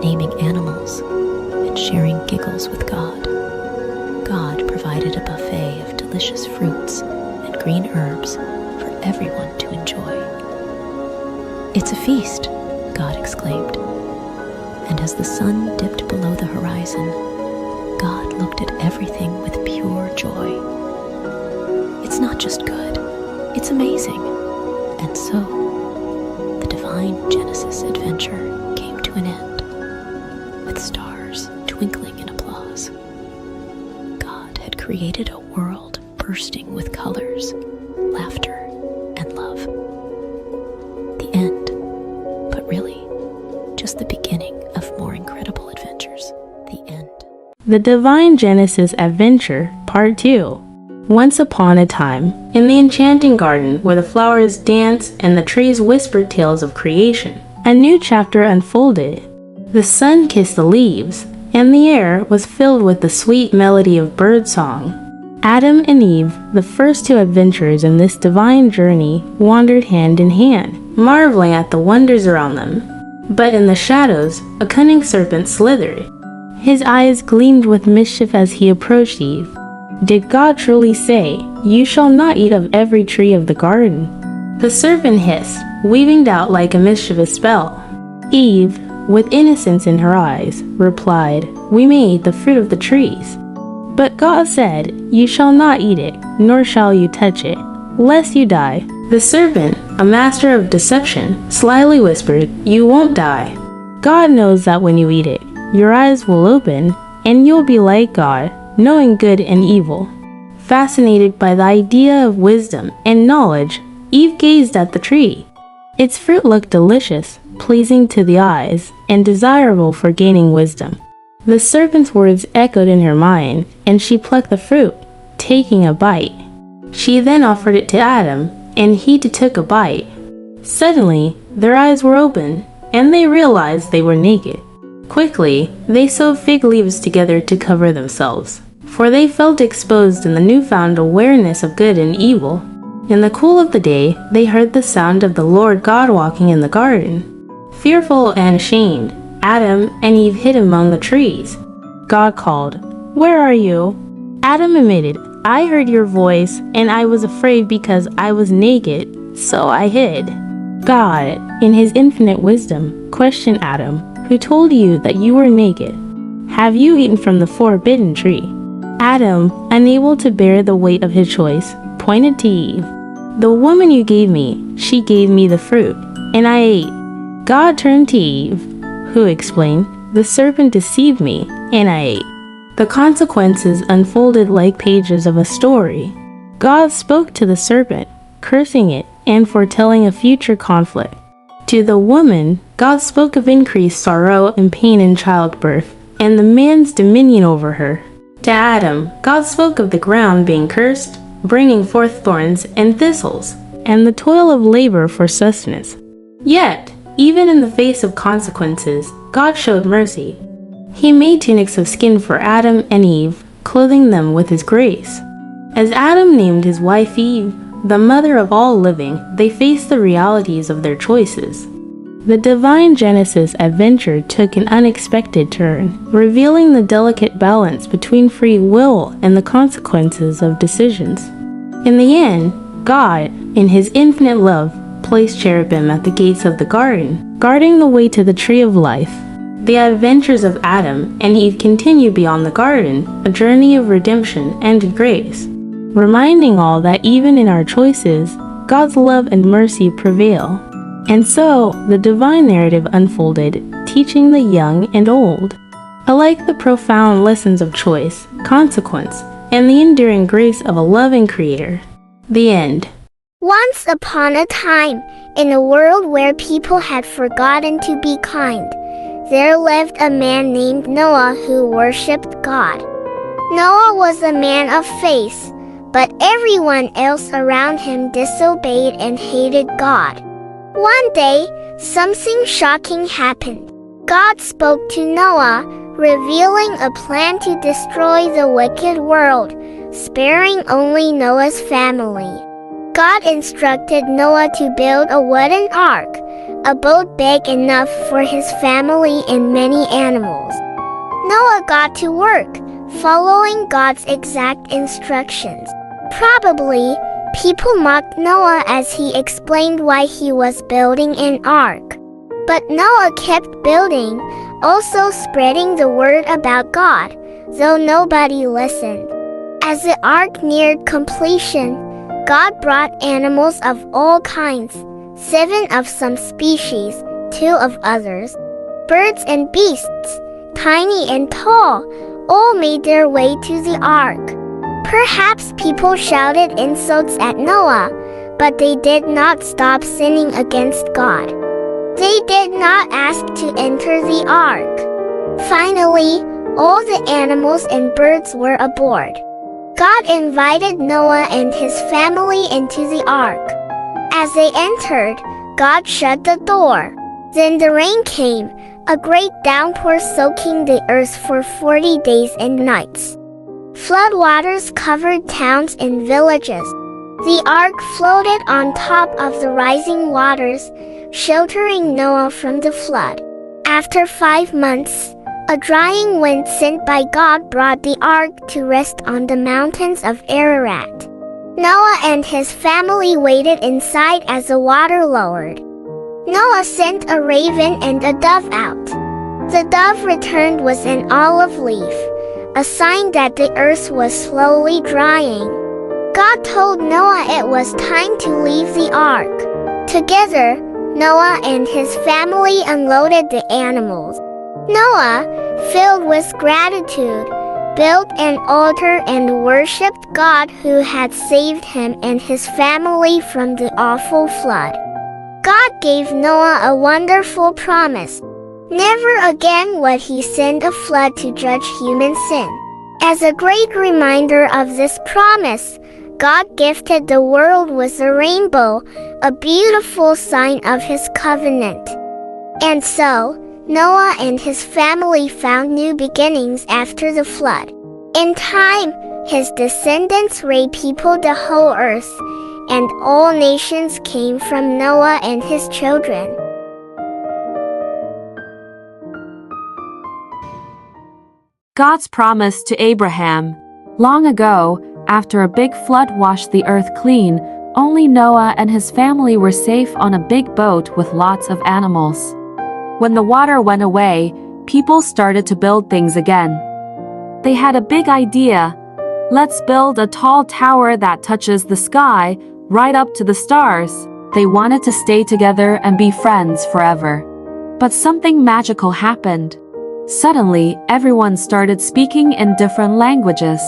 naming animals, and sharing giggles with God. God provided a buffet of delicious fruits and green herbs for everyone to enjoy. "It's a feast," God exclaimed. And as the sun dipped below the horizon, God looked at everything with pure joy. "It's not just good, it's amazing." And so, the divine Genesis adventure came to an end, with stars twinkling in applause. God had created a world bursting with colors, laughter, and love. The end, but really, just the beginning of more incredible adventures. The end. The Divine Genesis Adventure, Part 2. Once upon a time, in the enchanting garden where the flowers danced and the trees whispered tales of creation, a new chapter unfolded. The sun kissed the leaves, and the air was filled with the sweet melody of birdsong. Adam and Eve, the first two adventurers in this divine journey, wandered hand in hand, marveling at the wonders around them. But in the shadows, a cunning serpent slithered. His eyes gleamed with mischief as he approached Eve. Did God truly say, "You shall not eat of every tree of the garden"? The serpent hissed, weaving doubt like a mischievous spell. Eve, with innocence in her eyes, replied, "We may eat the fruit of the trees." But God said, "You shall not eat it, nor shall you touch it, lest you die." The serpent, a master of deception, slyly whispered, "You won't die. God knows that when you eat it, your eyes will open, and you'll be like God, knowing good and evil." Fascinated by the idea of wisdom and knowledge, Eve gazed at the tree. Its fruit looked delicious, pleasing to the eyes, and desirable for gaining wisdom. The serpent's words echoed in her mind, and she plucked the fruit, taking a bite. She then offered it to Adam, and he too took a bite. Suddenly, their eyes were open, and they realized they were naked. Quickly, they sewed fig leaves together to cover themselves, for they felt exposed in the newfound awareness of good and evil. In the cool of the day, they heard the sound of the Lord God walking in the garden. Fearful and ashamed, Adam and Eve hid among the trees. God called, "Where are you?" Adam admitted, "I heard your voice, and I was afraid because I was naked, so I hid." God, in his infinite wisdom, questioned Adam, "Who told you that you were naked? Have you eaten from the forbidden tree?" Adam, unable to bear the weight of his choice, pointed to Eve. "The woman you gave me, she gave me the fruit, and I ate." God turned to Eve, who explained, "The serpent deceived me, and I ate." The consequences unfolded like pages of a story. God spoke to the serpent, cursing it and foretelling a future conflict. To the woman, God spoke of increased sorrow and pain in childbirth, and the man's dominion over her. To Adam, God spoke of the ground being cursed, bringing forth thorns and thistles, and the toil of labor for sustenance. Yet, even in the face of consequences, God showed mercy. He made tunics of skin for Adam and Eve, clothing them with his grace. As Adam named his wife Eve, the mother of all living, they faced the realities of their choices. The Divine Genesis adventure took an unexpected turn, revealing the delicate balance between free will and the consequences of decisions. In the end, God, in his infinite love, placed cherubim at the gates of the garden, guarding the way to the tree of life. The adventures of Adam and Eve continue beyond the garden, a journey of redemption and grace, reminding all that even in our choices, God's love and mercy prevail. And so, the divine narrative unfolded, teaching the young and old alike the profound lessons of choice, consequence, and the enduring grace of a loving Creator. The end. Once upon a time, in a world where people had forgotten to be kind, there lived a man named Noah who worshipped God. Noah was a man of faith, but everyone else around him disobeyed and hated God. One day, something shocking happened. God spoke to Noah, revealing a plan to destroy the wicked world, sparing only Noah's family. God instructed Noah to build a wooden ark, a boat big enough for his family and many animals. Noah got to work, following God's exact instructions. Probably, people mocked Noah as he explained why he was building an ark. But Noah kept building, also spreading the word about God, though nobody listened. As the ark neared completion, God brought animals of all kinds, 7 of some species, 2 of others. Birds and beasts, tiny and tall, all made their way to the ark. Perhaps people shouted insults at Noah, but they did not stop sinning against God. They did not ask to enter the ark. Finally, all the animals and birds were aboard. God invited Noah and his family into the ark. As they entered, God shut the door. Then the rain came, a great downpour soaking the earth for 40 days and nights. Floodwaters covered towns and villages. The ark floated on top of the rising waters, sheltering Noah from the flood. After 5 months, a drying wind sent by God brought the ark to rest on the mountains of Ararat. Noah and his family waited inside as the water lowered. Noah sent a raven and a dove out. The dove returned with an olive leaf, a sign that the earth was slowly drying. God told Noah it was time to leave the ark. Together, Noah and his family unloaded the animals. Noah, filled with gratitude, built an altar and worshipped God who had saved him and his family from the awful flood. God gave Noah a wonderful promise. Never again would he send a flood to judge human sin. As a great reminder of this promise, God gifted the world with a rainbow, a beautiful sign of his covenant. And so, Noah and his family found new beginnings after the flood. In time, his descendants repeopled the whole earth, and all nations came from Noah and his children. God's promise to Abraham. Long ago, after a big flood washed the earth clean, only Noah and his family were safe on a big boat with lots of animals. When the water went away, people started to build things again. They had a big idea. Let's build a tall tower that touches the sky, right up to the stars. They wanted to stay together and be friends forever. But something magical happened. Suddenly, everyone started speaking in different languages.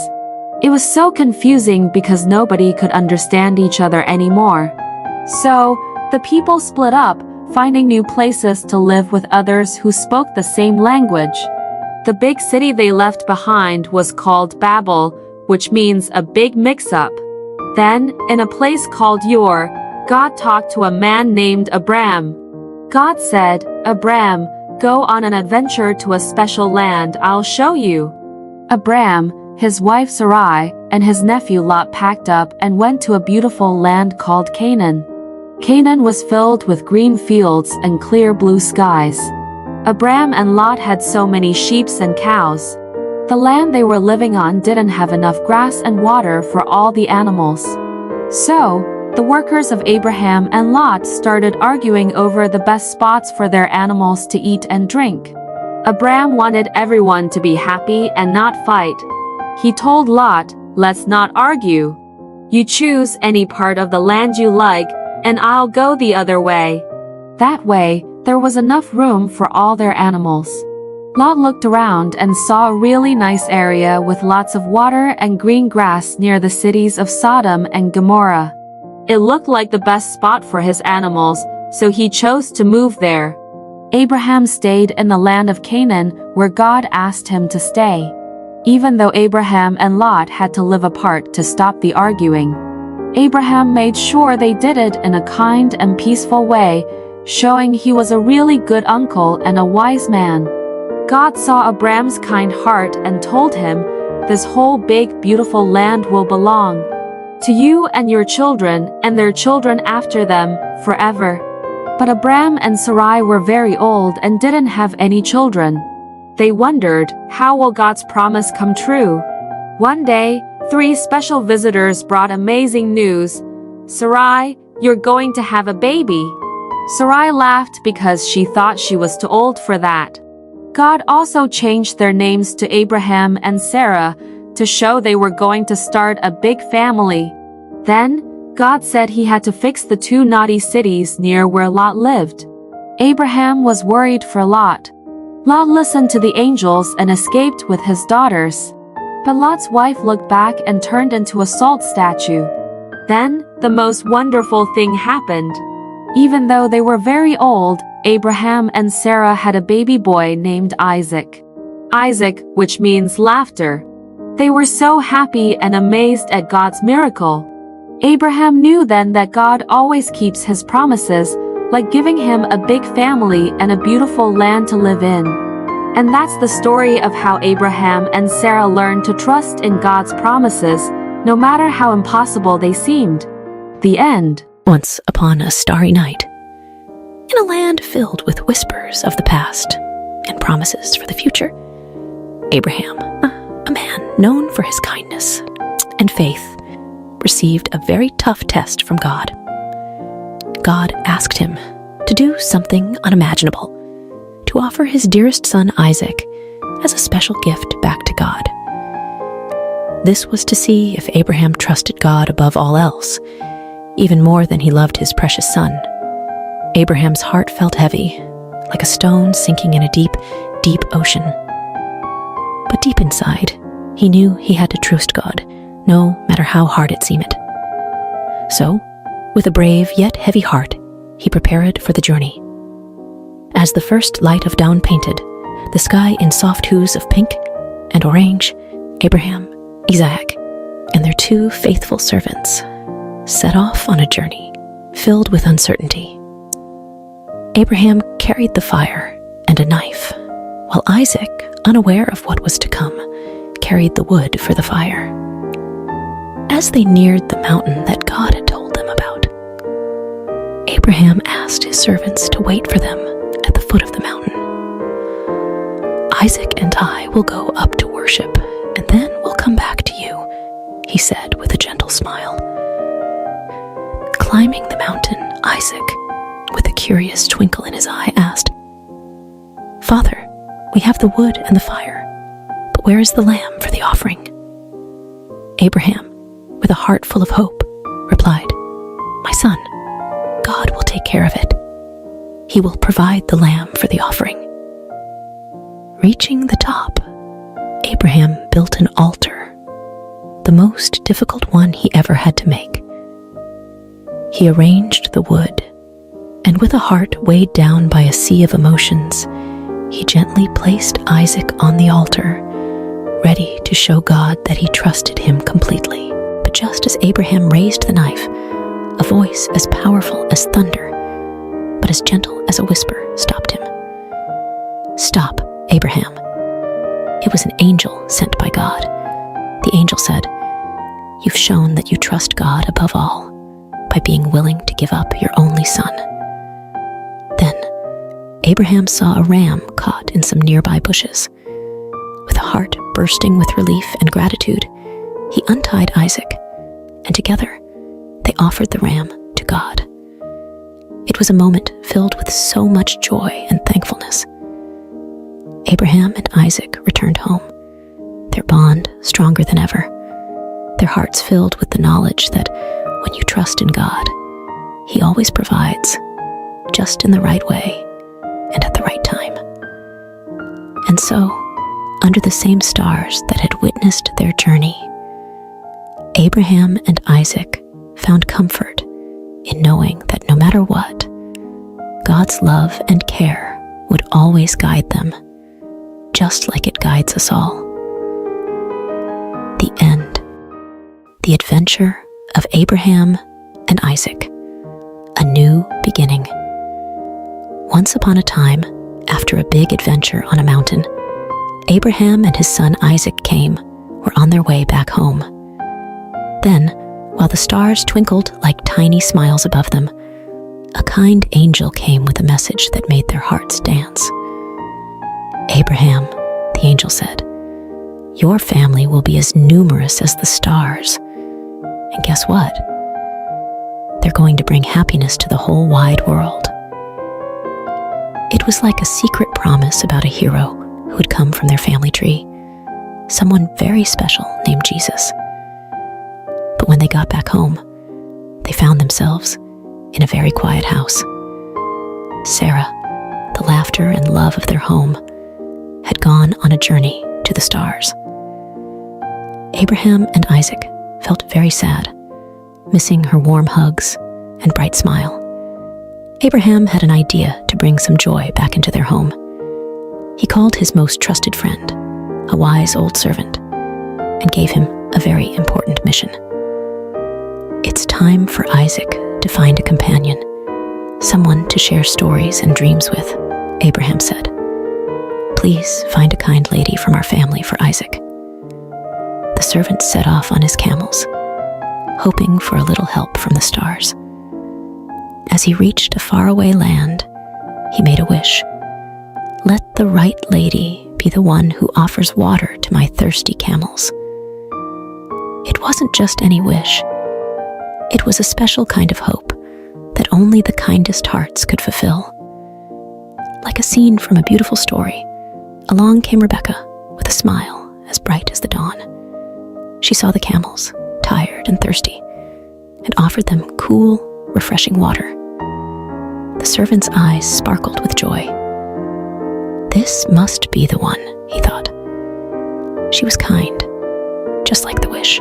It was so confusing because nobody could understand each other anymore. So, the people split up, finding new places to live with others who spoke the same language. The big city they left behind was called Babel, which means a big mix-up. Then, in a place called Ur, God talked to a man named Abram. God said, "Abram, go on an adventure to a special land I'll show you." Abram, his wife Sarai, and his nephew Lot packed up and went to a beautiful land called Canaan. Canaan was filled with green fields and clear blue skies. Abram and Lot had so many sheep and cows. The land they were living on didn't have enough grass and water for all the animals. So, the workers of Abraham and Lot started arguing over the best spots for their animals to eat and drink. Abram wanted everyone to be happy and not fight. He told Lot, "Let's not argue. You choose any part of the land you like, and I'll go the other way." That way, there was enough room for all their animals. Lot looked around and saw a really nice area with lots of water and green grass near the cities of Sodom and Gomorrah. It looked like the best spot for his animals, so he chose to move there. Abraham stayed in the land of Canaan, where God asked him to stay. Even though Abraham and Lot had to live apart to stop the arguing, Abraham made sure they did it in a kind and peaceful way, showing he was a really good uncle and a wise man. God saw Abram's kind heart and told him, "This whole big, beautiful land will belong to you and your children and their children after them, forever." But Abram and Sarai were very old and didn't have any children. They wondered, how will God's promise come true? One day, 3 special visitors brought amazing news. Sarai, you're going to have a baby. Sarai laughed because she thought she was too old for that. God also changed their names to Abraham and Sarah to show they were going to start a big family. Then, God said he had to fix the 2 naughty cities near where Lot lived. Abraham was worried for Lot. Lot listened to the angels and escaped with his daughters. But Lot's wife looked back and turned into a salt statue. Then, the most wonderful thing happened. Even though they were very old, Abraham and Sarah had a baby boy named Isaac. Isaac, which means laughter. They were so happy and amazed at God's miracle. Abraham knew then that God always keeps his promises, like giving him a big family and a beautiful land to live in. And that's the story of how Abraham and Sarah learned to trust in God's promises, no matter how impossible they seemed. The end. Once upon a starry night, in a land filled with whispers of the past and promises for the future, Abraham, a man known for his kindness and faith, received a very tough test from God. God asked him to do something unimaginable, to offer his dearest son Isaac as a special gift back to God. This was to see if Abraham trusted God above all else, even more than he loved his precious son. Abraham's heart felt heavy, like a stone sinking in a deep, deep ocean. But deep inside, he knew he had to trust God, no matter how hard it seemed. So, with a brave yet heavy heart, he prepared for the journey. As the first light of dawn painted the sky in soft hues of pink and orange, Abraham, Isaac, and their 2 faithful servants set off on a journey filled with uncertainty. Abraham carried the fire and a knife, while Isaac, unaware of what was to come, carried the wood for the fire. As they neared the mountain that God had told them about, Abraham asked his servants to wait for them at the foot of the mountain. Isaac and I will go up to worship, and then we'll come back to you, he said with a gentle smile. Climbing the mountain, Isaac, with a curious twinkle in his eye, asked, "Father, we have the wood and the fire, but where is the lamb for the offering?" Abraham, with a heart full of hope, replied, "My son, God will take care of it. He will provide the lamb for the offering." Reaching the top, Abraham built an altar, the most difficult one he ever had to make. He arranged the wood, and with a heart weighed down by a sea of emotions, he gently placed Isaac on the altar, ready to show God that he trusted him completely. But just as Abraham raised the knife, a voice as powerful as thunder, but as gentle as a whisper, stopped him. "Stop, Abraham." It was an angel sent by God. The angel said, "You've shown that you trust God above all by being willing to give up your only son." Then Abraham saw a ram caught in some nearby bushes. With a heart bursting with relief and gratitude, he untied Isaac, and together they offered the ram to God. It was a moment filled with so much joy and thankfulness. Abraham and Isaac returned home, their bond stronger than ever, their hearts filled with the knowledge that when you trust in God, He always provides, just in the right way and at the right time. And so, under the same stars that had witnessed their journey, Abraham and Isaac found comfort in knowing that no matter what, God's love and care would always guide them, just like it guides us all. The end. The adventure of Abraham and Isaac. A new beginning. Once upon a time, after a big adventure on a mountain, Abraham and his son Isaac were on their way back home. Then, while the stars twinkled like tiny smiles above them, a kind angel came with a message that made their hearts dance. "Abraham," the angel said, "your family will be as numerous as the stars. And guess what? They're going to bring happiness to the whole wide world." It was like a secret promise about a hero who had come from their family tree, someone very special named Jesus. But when they got back home, they found themselves in a very quiet house. Sarah, the laughter and love of their home, had gone on a journey to the stars. Abraham and Isaac felt very sad, missing her warm hugs and bright smile. Abraham had an idea to bring some joy back into their home. He called his most trusted friend, a wise old servant, and gave him a very important mission. "It's time for Isaac to find a companion, someone to share stories and dreams with," Abraham said. "Please find a kind lady from our family for Isaac." The servant set off on his camels, hoping for a little help from the stars. As he reached a faraway land, he made a wish. "Let the right lady be the one who offers water to my thirsty camels." It wasn't just any wish. It was a special kind of hope that only the kindest hearts could fulfill. Like a scene from a beautiful story, along came Rebecca with a smile as bright as the dawn. She saw the camels, tired and thirsty, and offered them cool, refreshing water. The servant's eyes sparkled with joy. "This must be the one," he thought. She was kind, just like the wish.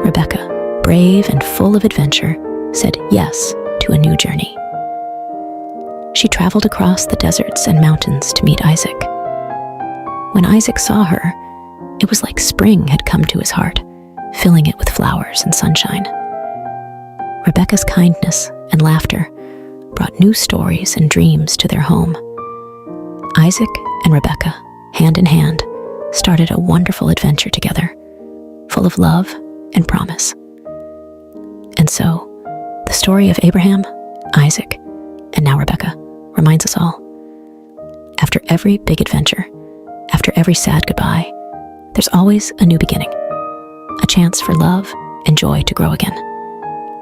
Rebecca, brave and full of adventure, said yes to a new journey. She traveled across the deserts and mountains to meet Isaac. When Isaac saw her, it was like spring had come to his heart, filling it with flowers and sunshine. Rebecca's kindness and laughter brought new stories and dreams to their home. Isaac and Rebecca, hand in hand, started a wonderful adventure together, full of love and promise. And so, the story of Abraham, Isaac, and now Rebecca reminds us all. After every big adventure, after every sad goodbye, there's always a new beginning, a chance for love and joy to grow again,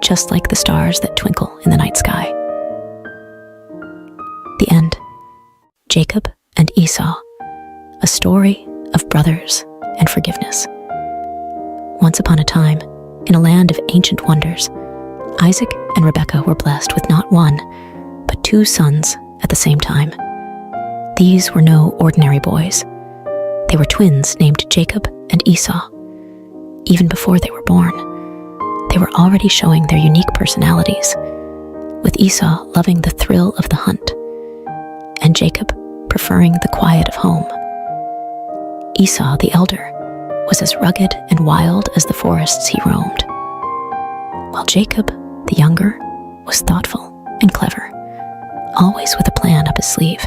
just like the stars that twinkle in the night sky. The end. Jacob and Esau, a story of brothers and forgiveness. Once upon a time, in a land of ancient wonders, Isaac and Rebekah were blessed with not one, but two sons at the same time. These were no ordinary boys. They were twins named Jacob and Esau. Even before they were born, they were already showing their unique personalities, with Esau loving the thrill of the hunt, and Jacob preferring the quiet of home. Esau, the elder, was as rugged and wild as the forests he roamed, while Jacob, the younger, was thoughtful and clever, always with a plan up his sleeve.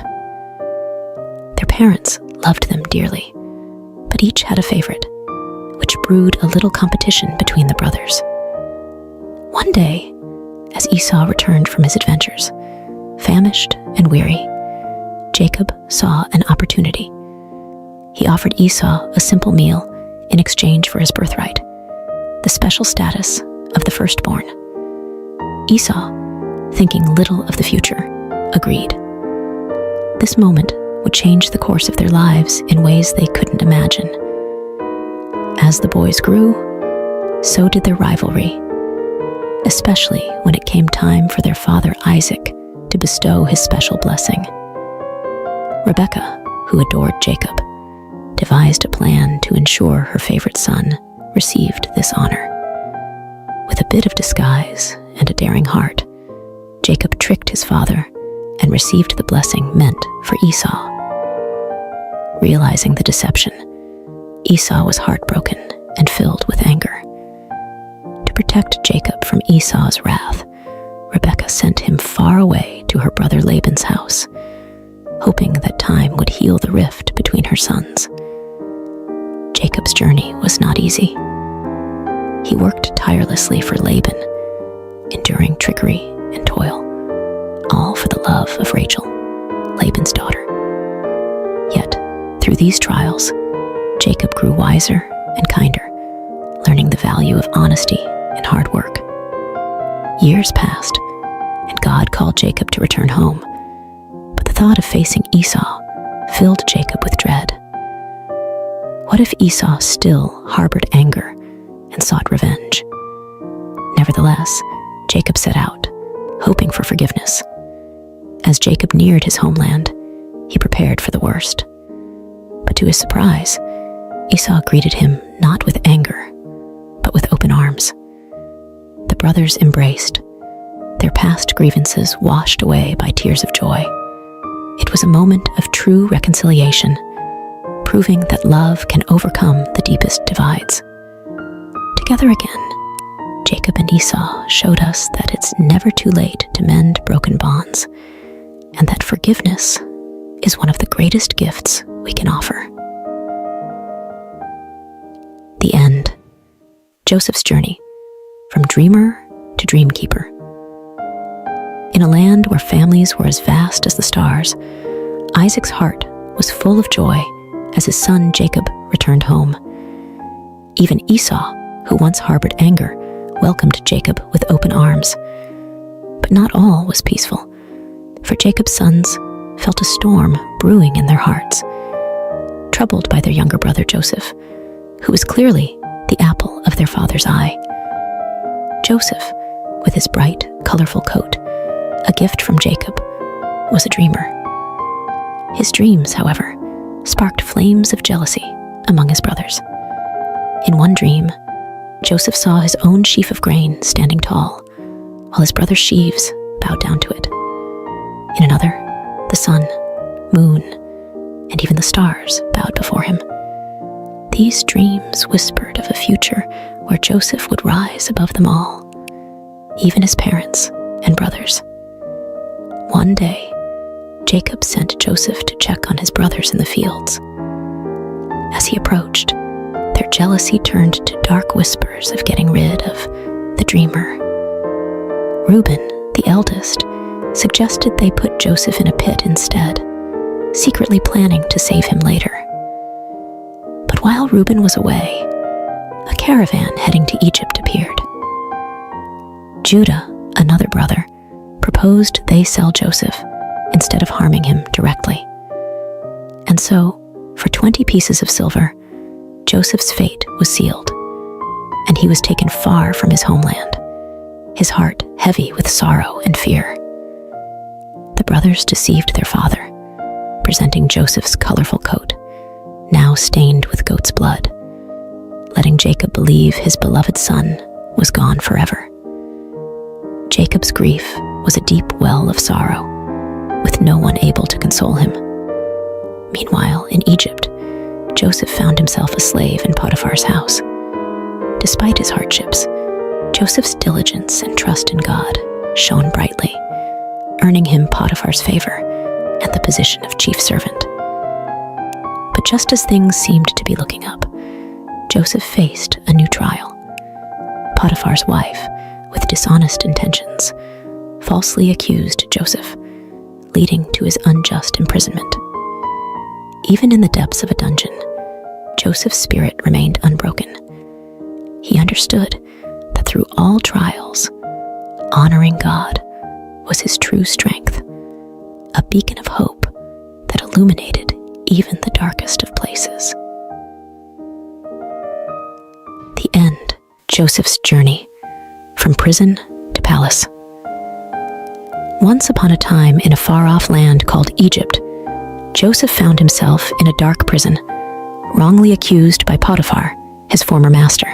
Their parents loved them dearly, but each had a favorite, which brewed a little competition between the brothers. One day, as Esau returned from his adventures, famished and weary, Jacob saw an opportunity. He offered Esau a simple meal in exchange for his birthright, the special status of the firstborn. Esau, thinking little of the future, agreed. This moment would change the course of their lives in ways they couldn't imagine. As the boys grew, so did their rivalry, especially when it came time for their father Isaac to bestow his special blessing. Rebekah, who adored Jacob, devised a plan to ensure her favorite son received this honor. With a bit of disguise and a daring heart, Jacob tricked his father and received the blessing meant for Esau. Realizing the deception, Esau was heartbroken and filled with anger. To protect Jacob from Esau's wrath, Rebekah sent him far away to her brother Laban's house, hoping that time would heal the rift between her sons. Jacob's journey was not easy. He worked tirelessly for Laban, enduring trickery and toil, all for the love of Rachel, Laban's daughter. Yet, through these trials, Jacob grew wiser and kinder, learning the value of honesty and hard work. Years passed, and God called Jacob to return home, but the thought of facing Esau filled Jacob with dread. What if Esau still harbored anger and sought revenge? Nevertheless, Jacob set out, hoping for forgiveness. As Jacob neared his homeland, he prepared for the worst. But to his surprise, Esau greeted him not with anger, but with open arms. The brothers embraced, their past grievances washed away by tears of joy. It was a moment of true reconciliation, proving that love can overcome the deepest divides. Together again, Jacob and Esau showed us that it's never too late to mend broken bonds, and that forgiveness is one of the greatest gifts we can offer. The end. Joseph's journey, from dreamer to dreamkeeper. In a land where families were as vast as the stars, Isaac's heart was full of joy as his son Jacob returned home. Even Esau, who once harbored anger, welcomed Jacob with open arms. But not all was peaceful, for Jacob's sons felt a storm brewing in their hearts, troubled by their younger brother Joseph, who was clearly the apple of their father's eye. Joseph, with his bright, colorful coat, a gift from Jacob, was a dreamer. His dreams, however, sparked flames of jealousy among his brothers. In one dream, Joseph saw his own sheaf of grain standing tall, while his brother's sheaves bowed down to it. In another, the sun, moon, and even the stars bowed before him. These dreams whispered of a future where Joseph would rise above them all, even his parents and brothers. One day, Jacob sent Joseph to check on his brothers in the fields. As he approached, their jealousy turned to dark whispers of getting rid of the dreamer. Reuben, the eldest, suggested they put Joseph in a pit instead, secretly planning to save him later. But while Reuben was away, a caravan heading to Egypt appeared. Judah, another brother, proposed they sell Joseph instead of harming him directly. And so, for 20 pieces of silver, Joseph's fate was sealed, and he was taken far from his homeland, his heart heavy with sorrow and fear. The brothers deceived their father, presenting Joseph's colorful coat, now stained with goat's blood, letting Jacob believe his beloved son was gone forever. Jacob's grief was a deep well of sorrow, with no one able to console him. Meanwhile, in Egypt, Joseph found himself a slave in Potiphar's house. Despite his hardships, Joseph's diligence and trust in God shone brightly, earning him Potiphar's favor and the position of chief servant. But just as things seemed to be looking up, Joseph faced a new trial. Potiphar's wife, with dishonest intentions, falsely accused Joseph, leading to his unjust imprisonment. Even in the depths of a dungeon, Joseph's spirit remained unbroken. He understood that through all trials, honoring God was his true strength, a beacon of hope that illuminated even the darkest of places. The end. Joseph's journey from prison to palace. Once upon a time, in a far-off land called Egypt, Joseph found himself in a dark prison, wrongly accused by Potiphar, his former master.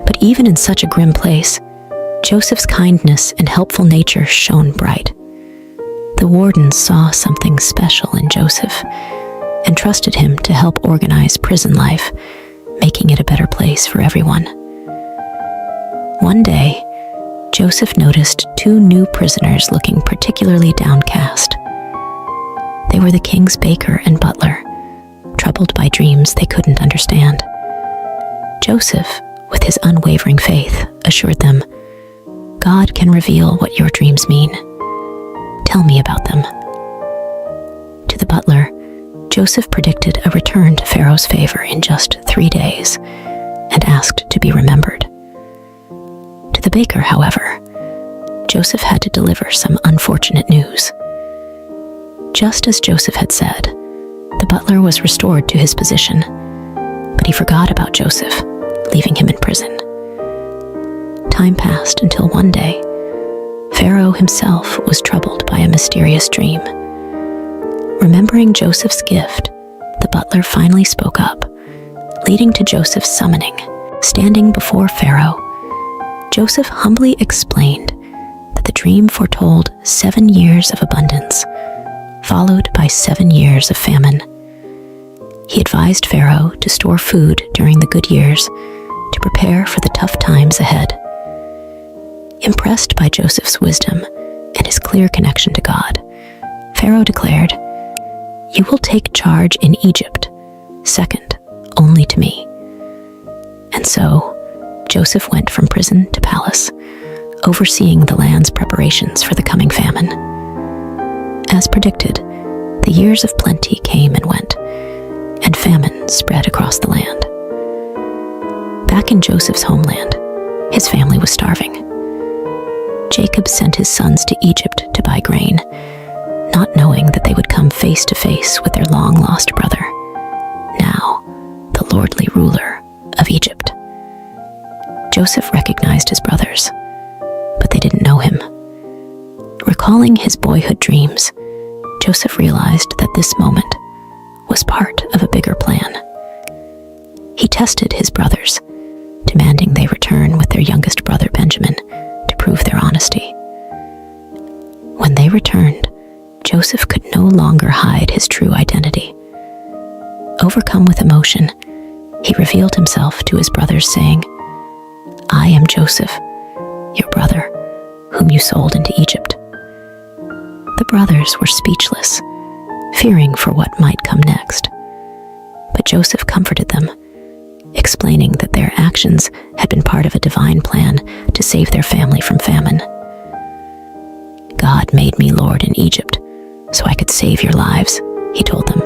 But even in such a grim place, Joseph's kindness and helpful nature shone bright. The wardens saw something special in Joseph and trusted him to help organize prison life, making it a better place for everyone. One day, Joseph noticed two new prisoners looking particularly downcast. They were the king's baker and butler, troubled by dreams they couldn't understand. Joseph, with his unwavering faith, assured them, "God can reveal what your dreams mean. Tell me about them." To the butler, Joseph predicted a return to Pharaoh's favor in just 3 days and asked to be remembered. To the baker, however, Joseph had to deliver some unfortunate news. Just as Joseph had said, the butler was restored to his position, but he forgot about Joseph, leaving him in prison. Time passed until one day, Pharaoh himself was troubled by a mysterious dream. Remembering Joseph's gift, the butler finally spoke up, leading to Joseph's summoning. Standing before Pharaoh, Joseph humbly explained that the dream foretold 7 years of abundance, followed by 7 years of famine. He advised Pharaoh to store food during the good years to prepare for the tough times ahead. Impressed by Joseph's wisdom and his clear connection to God, Pharaoh declared, "You will take charge in Egypt, second only to me." And so, Joseph went from prison to palace, overseeing the land's preparations for the coming famine. As predicted, the years of plenty came and went, and famine spread across the land. Back in Joseph's homeland, his family was starving. Jacob sent his sons to Egypt to buy grain, not knowing that they would come face to face with their long-lost brother, now the lordly ruler of Egypt. Joseph recognized his brothers, but they didn't know him. Recalling his boyhood dreams, Joseph realized that this moment was part of a bigger plan. He tested his brothers, demanding they return with their youngest brother Benjamin to prove their honesty. When they returned, Joseph could no longer hide his true identity. Overcome with emotion, he revealed himself to his brothers, saying, "I am Joseph, your brother, whom you sold into Egypt." The brothers were speechless, fearing for what might come next. But Joseph comforted them, explaining that their actions had been part of a divine plan to save their family from famine. "God made me lord in Egypt so I could save your lives," he told them.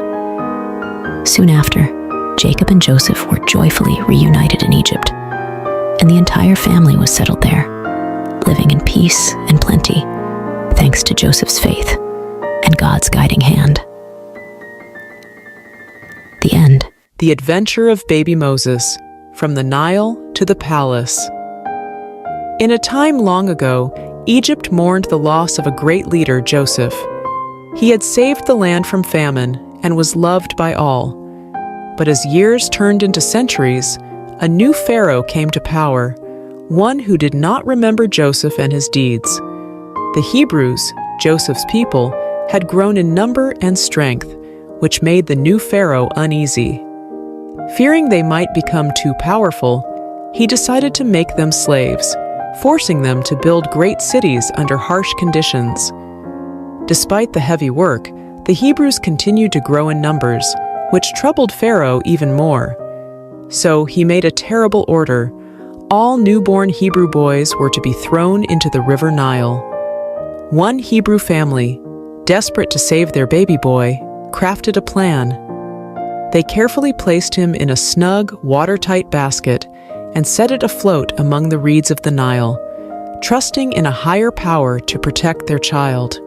Soon after, Jacob and Joseph were joyfully reunited in Egypt, and the entire family was settled there, living in peace and plenty, thanks to Joseph's faith and God's guiding hand. The end. The Adventure of Baby Moses, From the Nile to the Palace. In a time long ago, Egypt mourned the loss of a great leader, Joseph. He had saved the land from famine and was loved by all. But as years turned into centuries, a new pharaoh came to power, one who did not remember Joseph and his deeds. The Hebrews, Joseph's people, had grown in number and strength, which made the new pharaoh uneasy. Fearing they might become too powerful, he decided to make them slaves, forcing them to build great cities under harsh conditions. Despite the heavy work, the Hebrews continued to grow in numbers, which troubled Pharaoh even more. So he made a terrible order. All newborn Hebrew boys were to be thrown into the river Nile. One Hebrew family, desperate to save their baby boy, crafted a plan. They carefully placed him in a snug, watertight basket and set it afloat among the reeds of the Nile, trusting in a higher power to protect their child.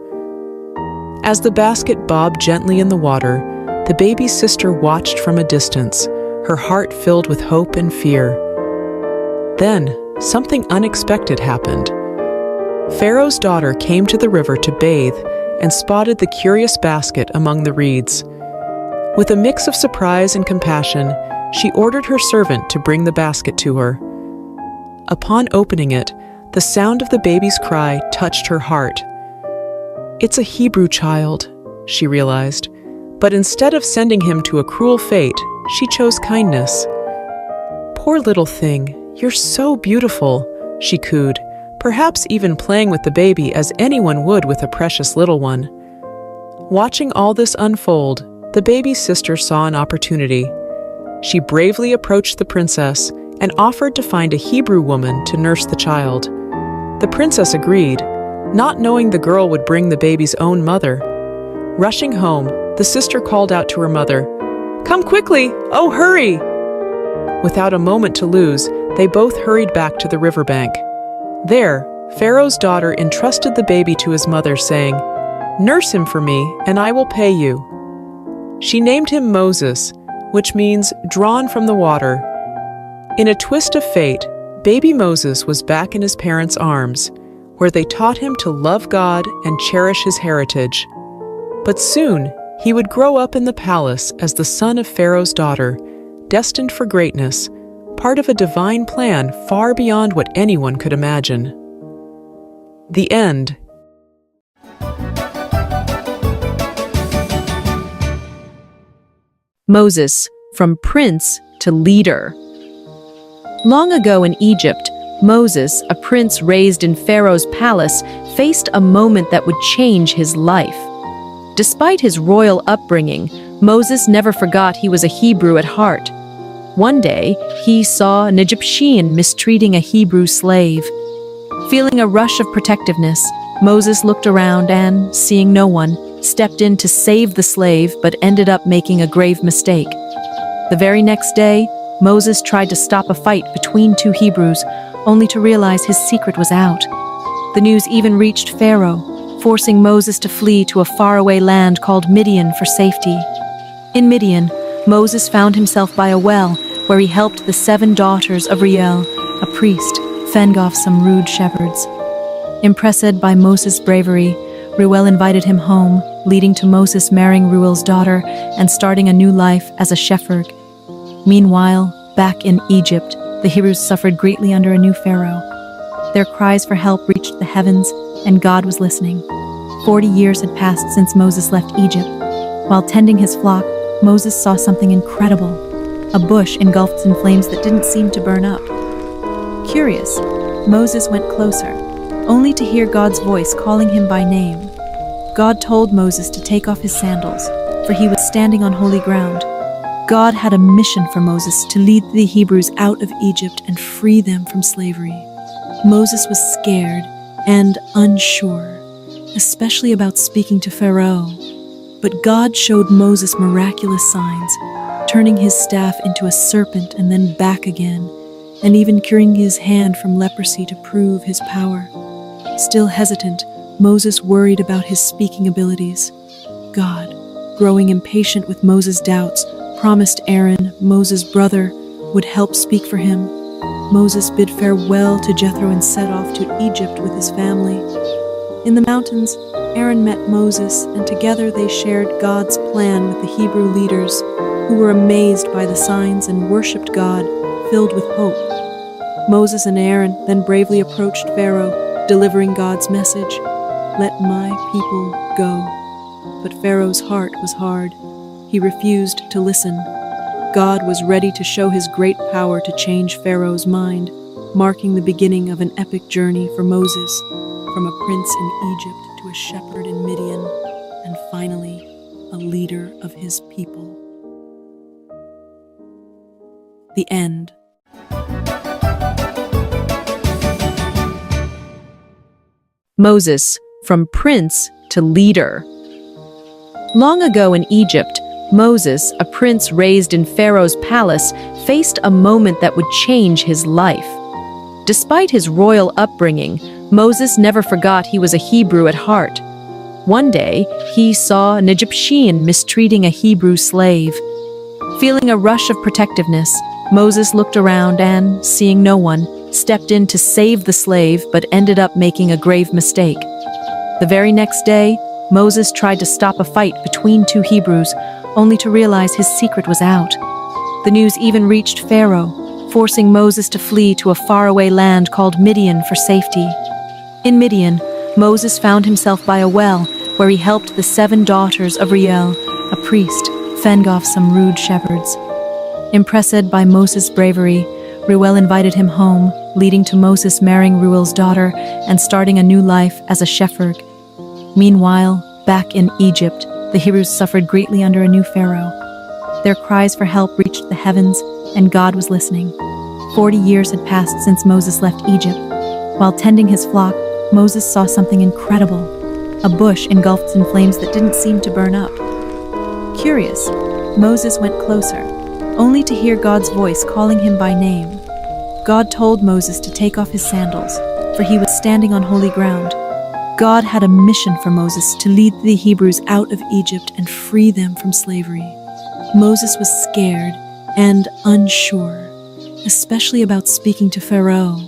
As the basket bobbed gently in the water, the baby's sister watched from a distance, her heart filled with hope and fear. Then, something unexpected happened. Pharaoh's daughter came to the river to bathe and spotted the curious basket among the reeds. With a mix of surprise and compassion, she ordered her servant to bring the basket to her. Upon opening it, the sound of the baby's cry touched her heart. "It's a Hebrew child," she realized, but instead of sending him to a cruel fate, she chose kindness. "Poor little thing, you're so beautiful," she cooed, perhaps even playing with the baby as anyone would with a precious little one. Watching all this unfold, the baby's sister saw an opportunity. She bravely approached the princess and offered to find a Hebrew woman to nurse the child. The princess agreed, not knowing the girl would bring the baby's own mother. Rushing home, the sister called out to her mother, "Come quickly! Oh, hurry!" Without a moment to lose, they both hurried back to the riverbank. There, Pharaoh's daughter entrusted the baby to his mother, saying, "Nurse him for me, and I will pay you." She named him Moses, which means drawn from the water. In a twist of fate, baby Moses was back in his parents' arms, where they taught him to love God and cherish his heritage. But soon, he would grow up in the palace as the son of Pharaoh's daughter, destined for greatness, part of a divine plan far beyond what anyone could imagine. The end. Moses, from prince to leader. Long ago in Egypt, Moses, a prince raised in Pharaoh's palace, faced a moment that would change his life. Despite his royal upbringing, Moses never forgot he was a Hebrew at heart. One day, he saw an Egyptian mistreating a Hebrew slave. Feeling a rush of protectiveness, Moses looked around and, seeing no one, stepped in to save the slave but ended up making a grave mistake. The very next day, Moses tried to stop a fight between two Hebrews, only to realize his secret was out. The news even reached Pharaoh, forcing Moses to flee to a faraway land called Midian for safety. In Midian, Moses found himself by a well where he helped the 7 daughters of Reuel, a priest, fend off some rude shepherds. Impressed by Moses' bravery, Reuel invited him home, leading to Moses marrying Reuel's daughter and starting a new life as a shepherd. Meanwhile, back in Egypt, the Hebrews suffered greatly under a new pharaoh. Their cries for help reached the heavens, and God was listening. 40 years had passed since Moses left Egypt. While tending his flock, Moses saw something incredible: a bush engulfed in flames that didn't seem to burn up. Curious, Moses went closer, only to hear God's voice calling him by name. God told Moses to take off his sandals, for he was standing on holy ground. God had a mission for Moses to lead the Hebrews out of Egypt and free them from slavery. Moses was scared and unsure, especially about speaking to Pharaoh. But God showed Moses miraculous signs, turning his staff into a serpent and then back again, and even curing his hand from leprosy to prove his power. Still hesitant, Moses worried about his speaking abilities. God, growing impatient with Moses' doubts, promised Aaron, Moses' brother, would help speak for him. Moses bid farewell to Jethro and set off to Egypt with his family. In the mountains, Aaron met Moses, and together they shared God's plan with the Hebrew leaders, who were amazed by the signs and worshipped God, filled with hope. Moses and Aaron then bravely approached Pharaoh, delivering God's message, "Let my people go." But Pharaoh's heart was hard. He refused to listen. God was ready to show his great power to change Pharaoh's mind, marking the beginning of an epic journey for Moses, from a prince in Egypt to a shepherd in Midian, and finally, a leader of his people. The end. Moses, from prince to leader. Long ago in Egypt, Moses, a prince raised in Pharaoh's palace, faced a moment that would change his life. Despite his royal upbringing, Moses never forgot he was a Hebrew at heart. One day, he saw an Egyptian mistreating a Hebrew slave. Feeling a rush of protectiveness, Moses looked around and, seeing no one, stepped in to save the slave but ended up making a grave mistake. The very next day, Moses tried to stop a fight between two Hebrews, only to realize his secret was out. The news even reached Pharaoh, forcing Moses to flee to a faraway land called Midian for safety. In Midian, Moses found himself by a well where he helped the 7 daughters of Reuel, a priest, fend off some rude shepherds. Impressed by Moses' bravery, Reuel invited him home, leading to Moses marrying Reuel's daughter and starting a new life as a shepherd. Meanwhile, back in Egypt, the Hebrews suffered greatly under a new pharaoh. Their cries for help reached the heavens, and God was listening. 40 years had passed since Moses left Egypt. While tending his flock, Moses saw something incredible, a bush engulfed in flames that didn't seem to burn up. Curious, Moses went closer, only to hear God's voice calling him by name. God told Moses to take off his sandals, for he was standing on holy ground. God had a mission for Moses to lead the Hebrews out of Egypt and free them from slavery. Moses was scared and unsure, especially about speaking to Pharaoh.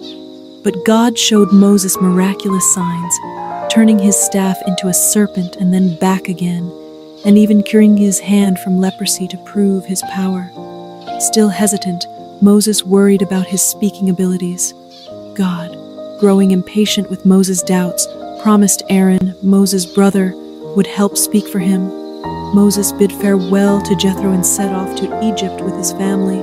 But God showed Moses miraculous signs, turning his staff into a serpent and then back again, and even curing his hand from leprosy to prove his power. Still hesitant, Moses worried about his speaking abilities. God, growing impatient with Moses' doubts, promised Aaron, Moses' brother, would help speak for him. Moses bid farewell to Jethro and set off to Egypt with his family.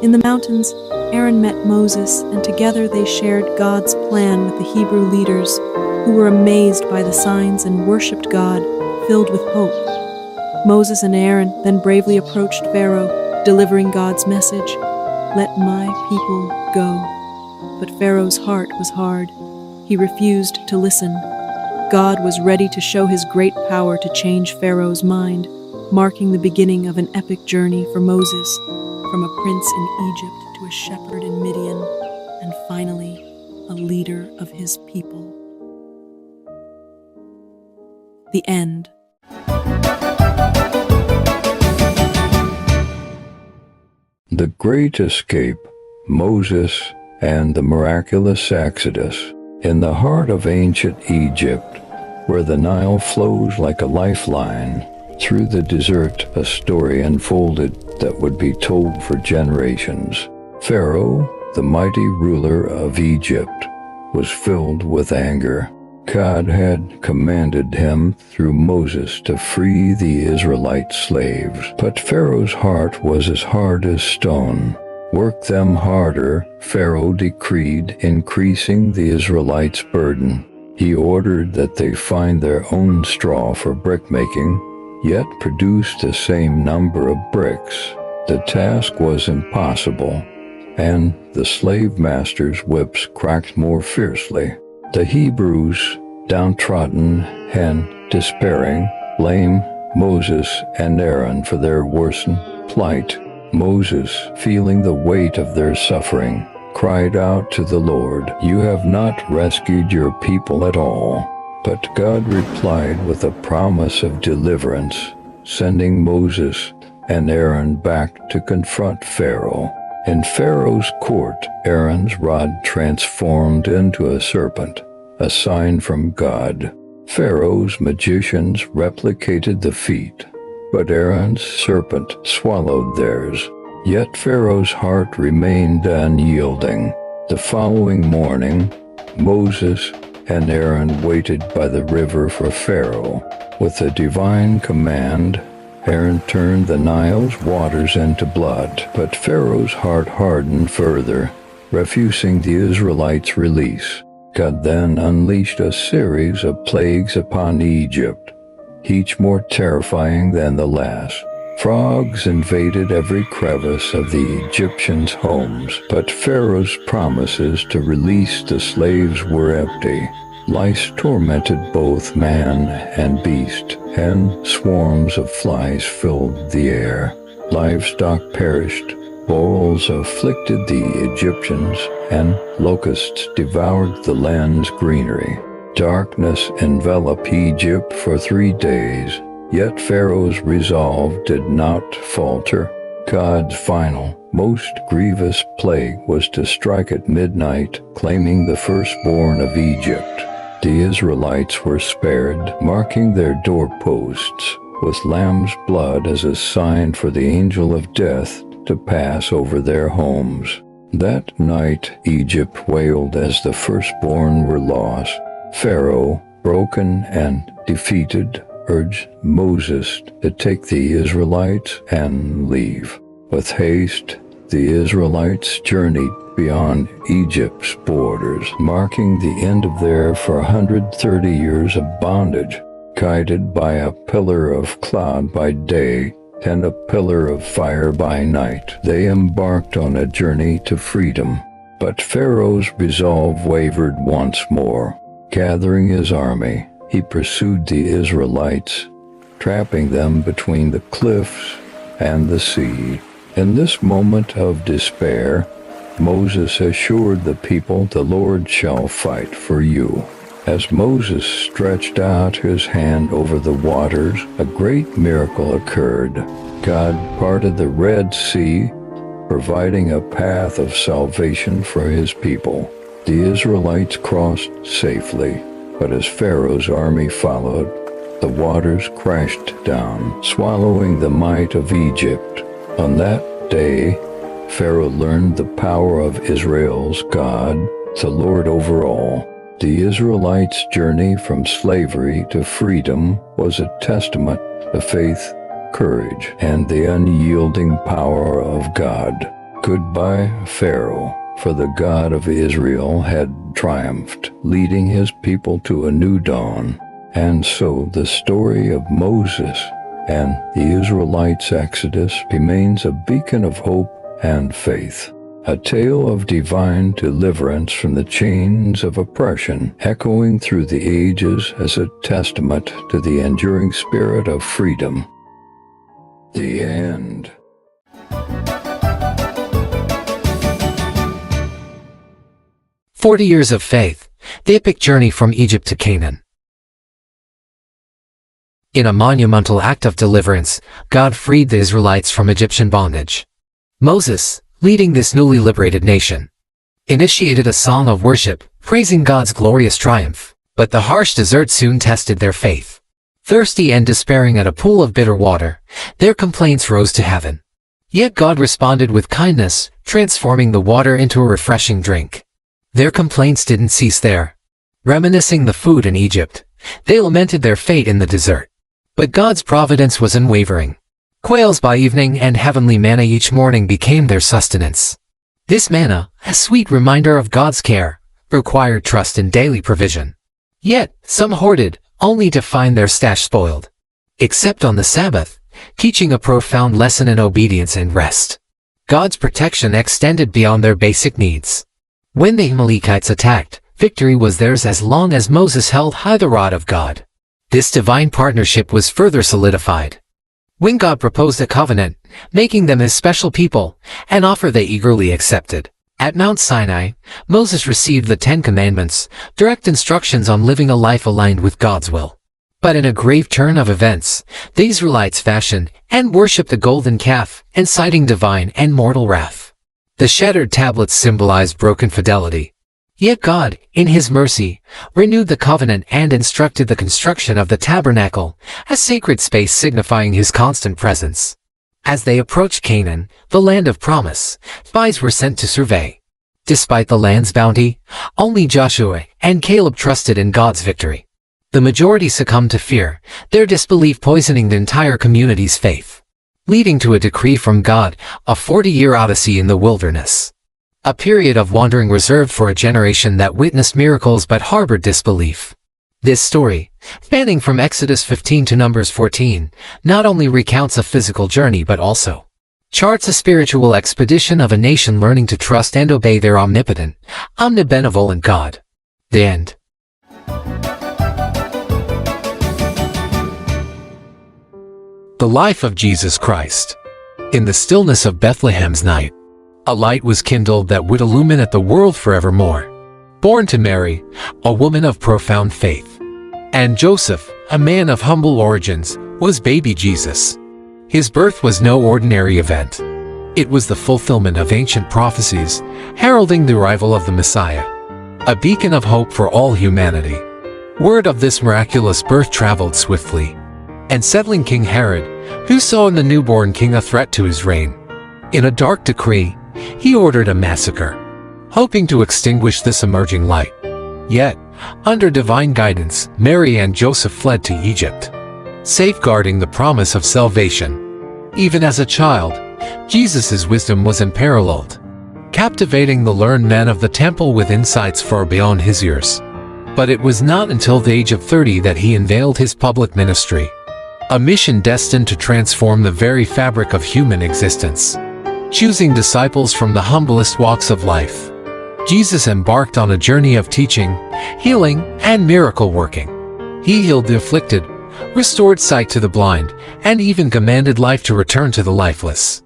In the mountains, Aaron met Moses, and together they shared God's plan with the Hebrew leaders, who were amazed by the signs and worshipped God, filled with hope. Moses and Aaron then bravely approached Pharaoh, delivering God's message, "Let my people go." But Pharaoh's heart was hard. He refused to listen. God was ready to show his great power to change Pharaoh's mind, marking the beginning of an epic journey for Moses, from a prince in Egypt to a shepherd in Midian, and finally, a leader of his people. The end. The Great Escape, Moses and the Miraculous Exodus. In the heart of ancient Egypt, where the Nile flows like a lifeline, through the desert a story unfolded that would be told for generations. Pharaoh, the mighty ruler of Egypt, was filled with anger. God had commanded him through Moses to free the Israelite slaves, but Pharaoh's heart was as hard as stone. Work them harder, Pharaoh decreed, increasing the Israelites' burden. He ordered that they find their own straw for brickmaking, yet produce the same number of bricks. The task was impossible, and the slave masters' whips cracked more fiercely. The Hebrews, downtrodden and despairing, blamed Moses and Aaron for their worsened plight. Moses, feeling the weight of their suffering, cried out to the Lord, "You have not rescued your people at all." But God replied with a promise of deliverance, sending Moses and Aaron back to confront Pharaoh. In Pharaoh's court, Aaron's rod transformed into a serpent, a sign from God. Pharaoh's magicians replicated the feat, but Aaron's serpent swallowed theirs. Yet Pharaoh's heart remained unyielding. The following morning, Moses and Aaron waited by the river for Pharaoh. With a divine command, Aaron turned the Nile's waters into blood, but Pharaoh's heart hardened further, refusing the Israelites' release. God then unleashed a series of plagues upon Egypt, each more terrifying than the last. Frogs invaded every crevice of the Egyptians' homes, but Pharaoh's promises to release the slaves were empty. Lice tormented both man and beast, and swarms of flies filled the air. Livestock perished, boils afflicted the Egyptians, and locusts devoured the land's greenery. Darkness enveloped Egypt for 3 days, yet Pharaoh's resolve did not falter. God's final, most grievous plague was to strike at midnight, claiming the firstborn of Egypt. The Israelites were spared, marking their doorposts with lamb's blood as a sign for the angel of death to pass over their homes. That night Egypt wailed as the firstborn were lost. Pharaoh, broken and defeated, urged Moses to take the Israelites and leave. With haste, the Israelites journeyed beyond Egypt's borders, marking the end of their 430 years of bondage. Guided by a pillar of cloud by day and a pillar of fire by night, they embarked on a journey to freedom. But Pharaoh's resolve wavered once more. Gathering his army, he pursued the Israelites, trapping them between the cliffs and the sea. In this moment of despair, Moses assured the people, "The Lord shall fight for you." As Moses stretched out his hand over the waters, a great miracle occurred. God parted the Red Sea, providing a path of salvation for his people. The Israelites crossed safely, but as Pharaoh's army followed, the waters crashed down, swallowing the might of Egypt. On that day, Pharaoh learned the power of Israel's God, the Lord over all. The Israelites' journey from slavery to freedom was a testament to faith, courage, and the unyielding power of God. Goodbye, Pharaoh, for the God of Israel had triumphed, leading his people to a new dawn. And so the story of Moses and the Israelites' exodus remains a beacon of hope and faith, a tale of divine deliverance from the chains of oppression, echoing through the ages as a testament to the enduring spirit of freedom. The end. "40 Years of Faith, the epic journey from Egypt to Canaan." In a monumental act of deliverance, God freed the Israelites from Egyptian bondage. Moses, leading this newly liberated nation, initiated a song of worship, praising God's glorious triumph. But the harsh desert soon tested their faith. Thirsty and despairing at a pool of bitter water, their complaints rose to heaven. Yet God responded with kindness, transforming the water into a refreshing drink. Their complaints didn't cease there. Reminiscing the food in Egypt, they lamented their fate in the desert. But God's providence was unwavering. Quails by evening and heavenly manna each morning became their sustenance. This manna, a sweet reminder of God's care, required trust in daily provision. Yet, some hoarded, only to find their stash spoiled. Except on the Sabbath, teaching a profound lesson in obedience and rest. God's protection extended beyond their basic needs. When the Amalekites attacked, victory was theirs as long as Moses held high the rod of God. This divine partnership was further solidified when God proposed a covenant, making them his special people, an offer they eagerly accepted. At Mount Sinai, Moses received the 10 Commandments, direct instructions on living a life aligned with God's will. But in a grave turn of events, the Israelites fashioned and worshipped a golden calf, inciting divine and mortal wrath. The shattered tablets symbolized broken fidelity. Yet God, in his mercy, renewed the covenant and instructed the construction of the tabernacle, a sacred space signifying his constant presence. As they approached Canaan, the land of promise, spies were sent to survey. Despite the land's bounty, only Joshua and Caleb trusted in God's victory. The majority succumbed to fear, their disbelief poisoning the entire community's faith, leading to a decree from God, a 40-year odyssey in the wilderness. A period of wandering reserved for a generation that witnessed miracles but harbored disbelief. This story, spanning from Exodus 15 to Numbers 14, not only recounts a physical journey but also charts a spiritual expedition of a nation learning to trust and obey their omnipotent, omnibenevolent God. The end. The life of Jesus Christ. In the stillness of Bethlehem's night, a light was kindled that would illuminate the world forevermore. Born to Mary, a woman of profound faith, and Joseph, a man of humble origins, was baby Jesus. His birth was no ordinary event. It was the fulfillment of ancient prophecies, heralding the arrival of the Messiah, a beacon of hope for all humanity. Word of this miraculous birth traveled swiftly, and settling King Herod, who saw in the newborn king a threat to his reign. In a dark decree, he ordered a massacre, hoping to extinguish this emerging light. Yet, under divine guidance, Mary and Joseph fled to Egypt, safeguarding the promise of salvation. Even as a child, Jesus' wisdom was unparalleled, captivating the learned men of the temple with insights far beyond his years. But it was not until the age of 30 that he unveiled his public ministry, a mission destined to transform the very fabric of human existence. Choosing disciples from the humblest walks of life, Jesus embarked on a journey of teaching, healing, and miracle working. He healed the afflicted, restored sight to the blind, and even commanded life to return to the lifeless.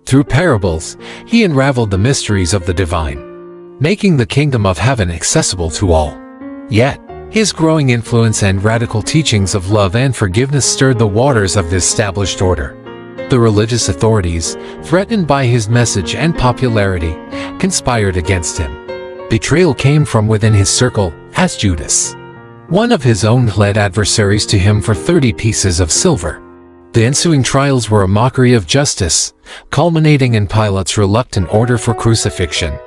Through parables, he unraveled the mysteries of the divine, making the kingdom of heaven accessible to all. Yet, his growing influence and radical teachings of love and forgiveness stirred the waters of the established order. The religious authorities, threatened by his message and popularity, conspired against him. Betrayal came from within his circle, as Judas, one of his own, led adversaries to him for 30 pieces of silver. The ensuing trials were a mockery of justice, culminating in Pilate's reluctant order for crucifixion.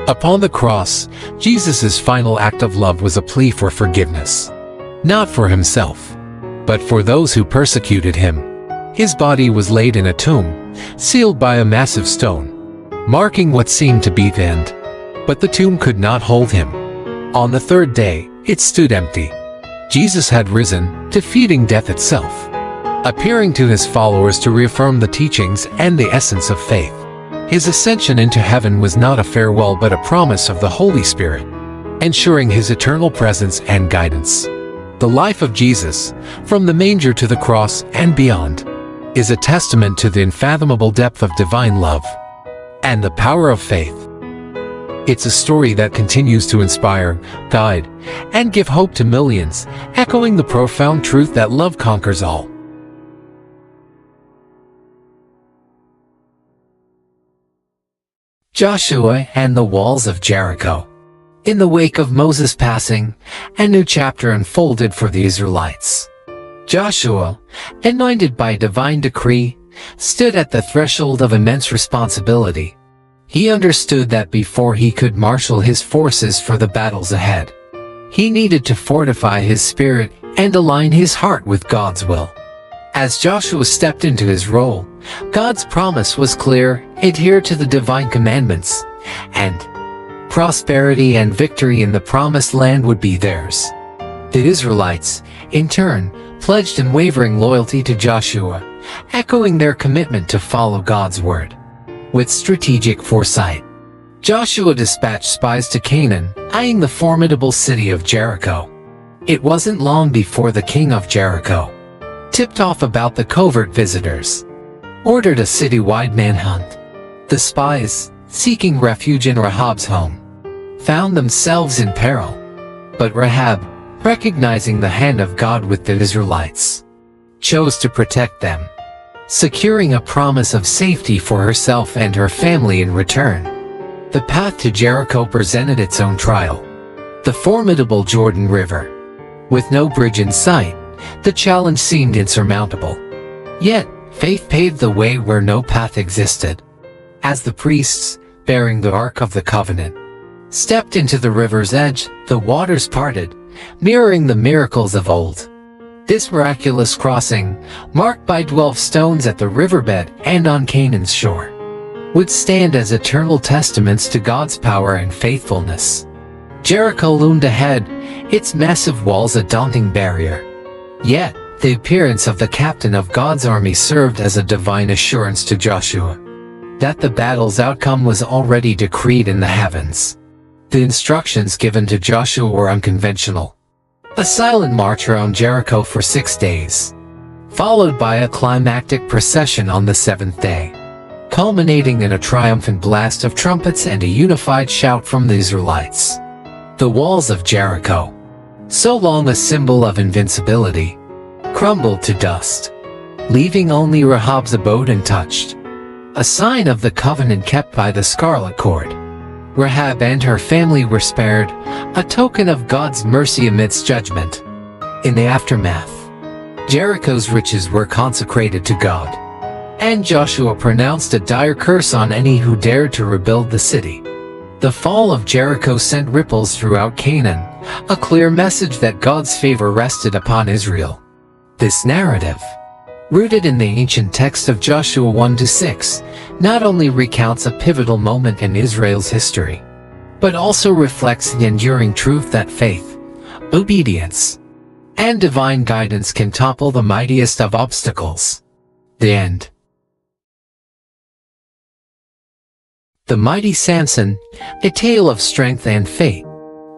Upon the cross, Jesus' final act of love was a plea for forgiveness. Not for himself, but for those who persecuted him. His body was laid in a tomb, sealed by a massive stone, marking what seemed to be the end. But the tomb could not hold him. On the third day, it stood empty. Jesus had risen, defeating death itself, appearing to his followers to reaffirm the teachings and the essence of faith. His ascension into heaven was not a farewell but a promise of the Holy Spirit, ensuring his eternal presence and guidance. The life of Jesus, from the manger to the cross and beyond, is a testament to the unfathomable depth of divine love and the power of faith. It's a story that continues to inspire, guide, and give hope to millions, echoing the profound truth that love conquers all. Joshua and the walls of Jericho. In the wake of Moses' passing, a new chapter unfolded for the Israelites. Joshua, anointed by divine decree, stood at the threshold of immense responsibility. He understood that before he could marshal his forces for the battles ahead, he needed to fortify his spirit and align his heart with God's will. As Joshua stepped into his role, God's promise was clear: adhere to the divine commandments, and prosperity and victory in the promised land would be theirs. The Israelites, in turn, pledged unwavering loyalty to Joshua, echoing their commitment to follow God's word. With strategic foresight, Joshua dispatched spies to Canaan, eyeing the formidable city of Jericho. It wasn't long before the king of Jericho, tipped off about the covert visitors, ordered a citywide manhunt. The spies, seeking refuge in Rahab's home, found themselves in peril. But Rahab, recognizing the hand of God with the Israelites, chose to protect them, securing a promise of safety for herself and her family in return. The path to Jericho presented its own trial. The formidable Jordan River. With no bridge in sight, the challenge seemed insurmountable. Yet, faith paved the way where no path existed. As the priests, bearing the Ark of the Covenant, stepped into the river's edge, the waters parted, mirroring the miracles of old. This miraculous crossing, marked by 12 stones at the riverbed and on Canaan's shore, would stand as eternal testaments to God's power and faithfulness. Jericho loomed ahead, its massive walls a daunting barrier. Yet, the appearance of the captain of God's army served as a divine assurance to Joshua that the battle's outcome was already decreed in the heavens. The instructions given to Joshua were unconventional. A silent march around Jericho for 6 days, followed by a climactic procession on the 7th day, culminating in a triumphant blast of trumpets and a unified shout from the Israelites. The walls of Jericho, so long a symbol of invincibility, crumbled to dust, leaving only Rahab's abode untouched, a sign of the covenant kept by the scarlet cord. Rahab and her family were spared, a token of God's mercy amidst judgment. In the aftermath, Jericho's riches were consecrated to God, and Joshua pronounced a dire curse on any who dared to rebuild the city. The fall of Jericho sent ripples throughout Canaan, a clear message that God's favor rested upon Israel. This narrative, rooted in the ancient text of Joshua 1-6, not only recounts a pivotal moment in Israel's history, but also reflects the enduring truth that faith, obedience, and divine guidance can topple the mightiest of obstacles. The end. The mighty Samson, a tale of strength and fate.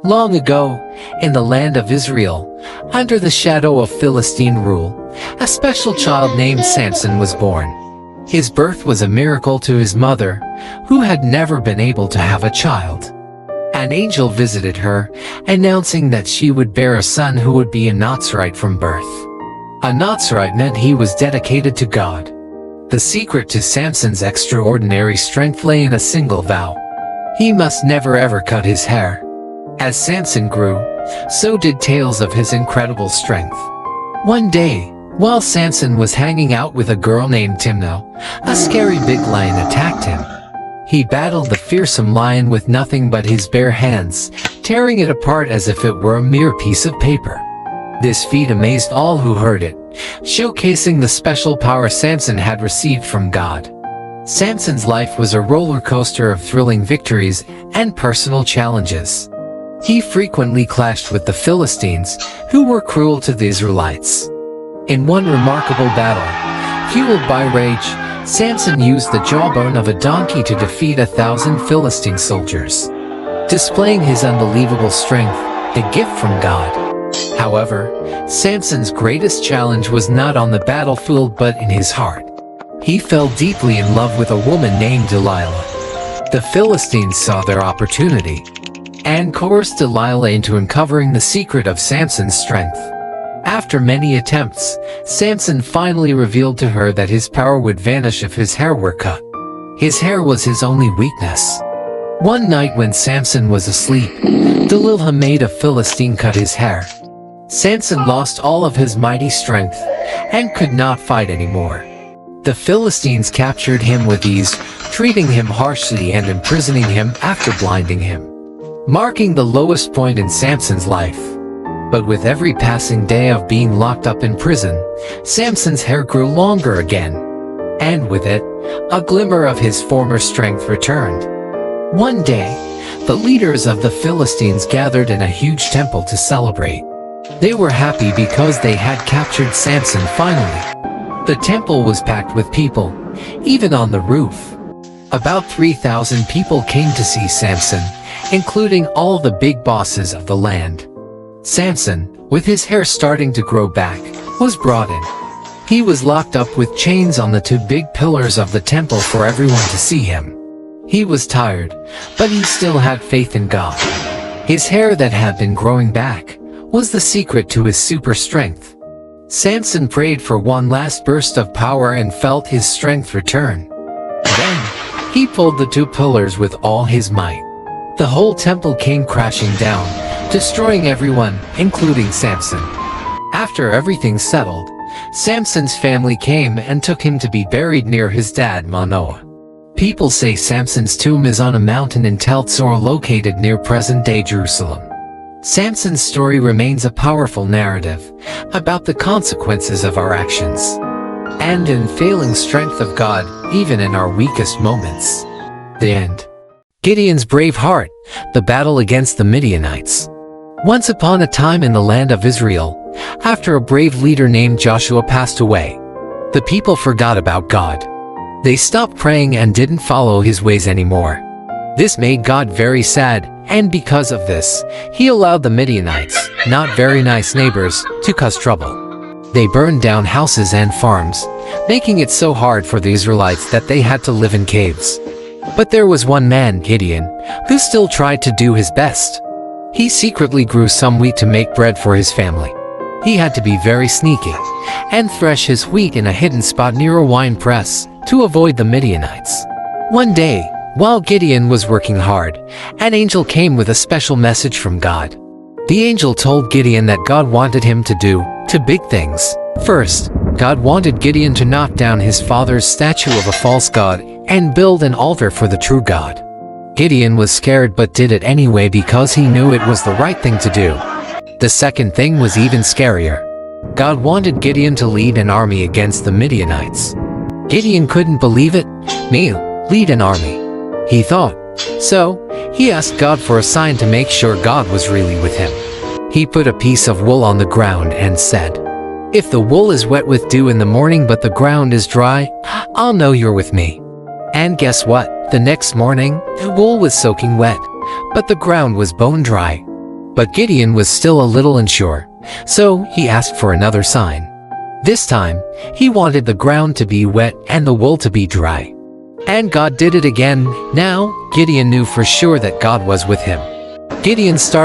Long ago, in the land of Israel, under the shadow of Philistine rule, a special child named Samson was born. His birth was a miracle to his mother, who had never been able to have a child. An angel visited her, announcing that she would bear a son who would be a Nazarite from birth. A Nazarite meant he was dedicated to God. The secret to Samson's extraordinary strength lay in a single vow. He must never ever cut his hair. As Samson grew, so did tales of his incredible strength. One day, while Samson was hanging out with a girl named Timnah, a scary big lion attacked him. He battled the fearsome lion with nothing but his bare hands, tearing it apart as if it were a mere piece of paper. This feat amazed all who heard it, showcasing the special power Samson had received from God. Samson's life was a roller coaster of thrilling victories and personal challenges. He frequently clashed with the Philistines, who were cruel to the Israelites. In one remarkable battle, fueled by rage, Samson used the jawbone of a donkey to defeat 1,000 Philistine soldiers, displaying his unbelievable strength, a gift from God. However, Samson's greatest challenge was not on the battlefield but in his heart. He fell deeply in love with a woman named Delilah. The Philistines saw their opportunity and coerced Delilah into uncovering the secret of Samson's strength. After many attempts, Samson finally revealed to her that his power would vanish if his hair were cut. His hair was his only weakness. One night when Samson was asleep, Delilah made a Philistine cut his hair. Samson lost all of his mighty strength and could not fight anymore. The Philistines captured him with ease, treating him harshly and imprisoning him after blinding him, marking the lowest point in Samson's life. But with every passing day of being locked up in prison, Samson's hair grew longer again, and with it, a glimmer of his former strength returned. One day, the leaders of the Philistines gathered in a huge temple to celebrate. They were happy because they had captured Samson finally. The temple was packed with people, even on the roof. About 3,000 people came to see Samson, including all the big bosses of the land. Samson, with his hair starting to grow back, was brought in. He was locked up with chains on the two big pillars of the temple for everyone to see him. He was tired, but he still had faith in God. His hair that had been growing back was the secret to his super strength. Samson prayed for one last burst of power and felt his strength return. Then, he pulled the two pillars with all his might. The whole temple came crashing down, destroying everyone, including Samson. After everything settled, Samson's family came and took him to be buried near his dad Manoah. People say Samson's tomb is on a mountain in Tel Tzor located near present-day Jerusalem. Samson's story remains a powerful narrative about the consequences of our actions and unfailing strength of God even in our weakest moments. The end. Gideon's brave heart, the battle against the Midianites. Once upon a time in the land of Israel, after a brave leader named Joshua passed away, the people forgot about God. They stopped praying and didn't follow his ways anymore. This made God very sad, and because of this, he allowed the Midianites, not very nice neighbors, to cause trouble. They burned down houses and farms, making it so hard for the Israelites that they had to live in caves. But there was one man, Gideon, who still tried to do his best. He secretly grew some wheat to make bread for his family. He had to be very sneaky and thresh his wheat in a hidden spot near a wine press to avoid the Midianites. One day, while Gideon was working hard, an angel came with a special message from God. The angel told Gideon that God wanted him to do two big things. First, God wanted Gideon to knock down his father's statue of a false god and build an altar for the true God. Gideon was scared but did it anyway because he knew it was the right thing to do. The second thing was even scarier. God wanted Gideon to lead an army against the Midianites. Gideon couldn't believe it. Me, lead an army, he thought. So, he asked God for a sign to make sure God was really with him. He put a piece of wool on the ground and said, "If the wool is wet with dew in the morning but the ground is dry, I'll know you're with me." And guess what? The next morning, the wool was soaking wet, but the ground was bone dry. But Gideon was still a little unsure, so he asked for another sign. This time, he wanted the ground to be wet and the wool to be dry. And God did it again. Now, Gideon knew for sure that God was with him. Gideon started